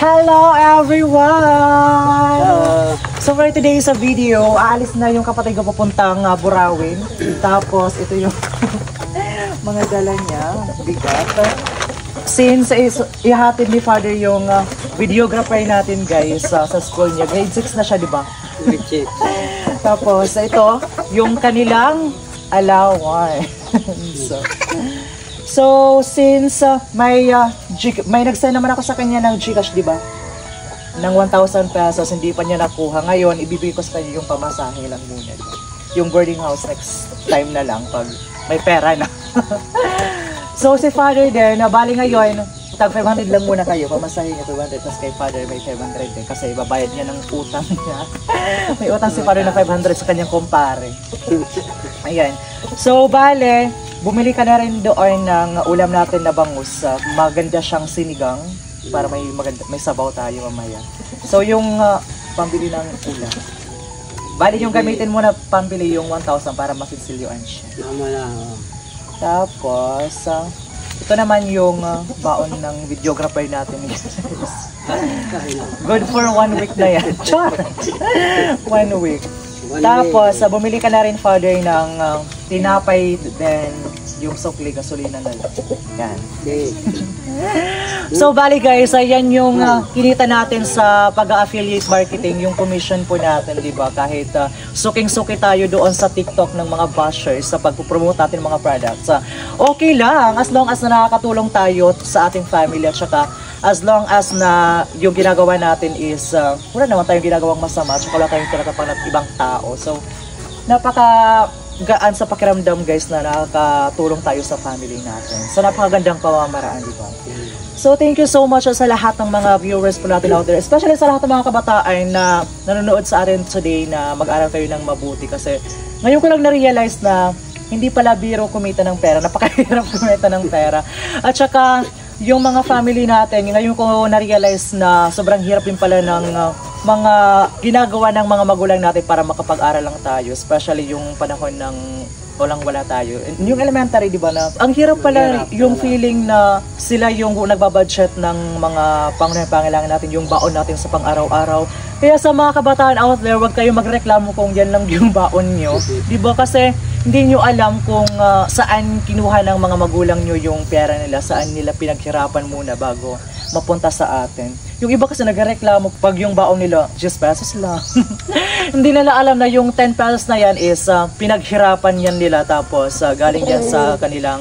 Hello everyone! So for today's video, aalis na yung kapatid ko papuntang Burawin. Tapos ito yung mga dala niya, bigat. Since ihatid ni Father yung videographer natin guys sa school niya. Grade 6 na siya, di ba? Grade 6. Tapos ito, yung kanilang allowance. So since may nag-send naman ako sa kanya ng GCash, di ba? Ng 1,000 pesos, hindi pa niya nakuha. Ngayon, ibibigay ko sa kanya yung pamasahe lang muna. Yung boarding house next time na lang pag may pera na. So si Father din, bali ngayon, tag 500 lang muna kayo. Pamasahe niya 200, tapos kay Father may 500 din. Kasi babayad niya ng utang niya. May utang si Father na 500 sa kanyang kumpare. Ayan. So bale, bumili ka na rin doon ng ulam natin na bangus. Maganda siyang sinigang para may sabaw tayo mamaya. So yung pambili ng ulam. Bali yung gamitin mo na pambili yung 1,000 para masinsilyuan siya. Tama na. Tapos, ito naman yung baon ng videographer natin. Good for 1 week na yan. 1 week. Tapos, bumili ka na rin, Father, ng tinapay, then yung sukli, gasolina na lang. Yan. Okay. So, bali guys, ayan yung kinita natin sa pag-affiliate marketing, yung commission po natin, di ba? Kahit suking-suki tayo doon sa TikTok ng mga bashers sa pag-promote natin mga products. Okay lang, as long as na nakakatulong tayo sa ating family at saka as long as na yung ginagawa natin is wala naman tayong ginagawang masama at saka wala tayong tinatapang ng ibang tao. So, gaan sa pakiramdam guys na nakakatulong tayo sa family natin. So napakagandang pamamaraan, di ba? So thank you so much sa lahat ng mga viewers po natin out there, especially sa lahat ng mga kabataan na nanonood sa atin today na mag-aral kayo ng mabuti kasi ngayon ko lang na-realize na hindi pala biro kumita ng pera, napakahirap kumita ng pera. At saka yung mga family natin, ngayon ko na-realize na sobrang hirap din pala ng mga ginagawa ng mga magulang natin para makapag-aral lang tayo, especially yung panahon ng walang-wala tayo. Yung elementary, di ba, na ang hirap pala yung feeling na sila yung nagbabudget ng mga pangangailangan natin, yung baon natin sa pang-araw-araw. Kaya sa mga kabataan out there, wag kayong magreklamo kung yan lang yung baon nyo. Di ba? Kasi hindi nyo alam kung saan kinuha ng mga magulang nyo yung pera nila, saan nila pinaghirapan muna bago mapunta sa atin. Yung iba kasi nagreklamo pag yung baon nila 10 pesos lang. Hindi nila alam na yung 10 pesos na yan is pinaghirapan yan nila, tapos galing yan sa kanilang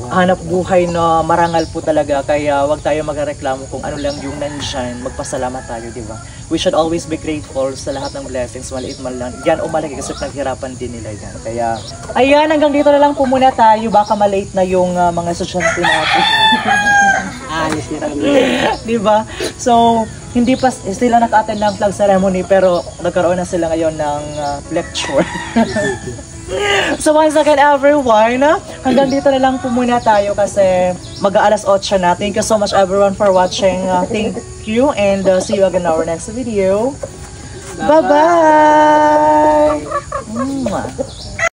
hanap buhay na marangal po talaga. Kaya wag tayo magreklamo kung ano lang yung nandyan. Magpasalamat tayo, di ba? We should always be grateful sa lahat ng blessings, maliit man lang yan o malaki, kasi naghirapan din nila yan. Kaya ayan, hanggang dito na lang po muna tayo, baka malate na yung mga estudyante natin. Alis na kami. Diba? So, hindi pa sila naka-attend ng flag ceremony, pero nagkaroon na sila ngayon ng lecture. So once again everyone, hanggang dito na lang po muna tayo kasi mag-aalas 8 na. Thank you so much everyone for watching. Thank you and see you again in our next video. Bye-bye!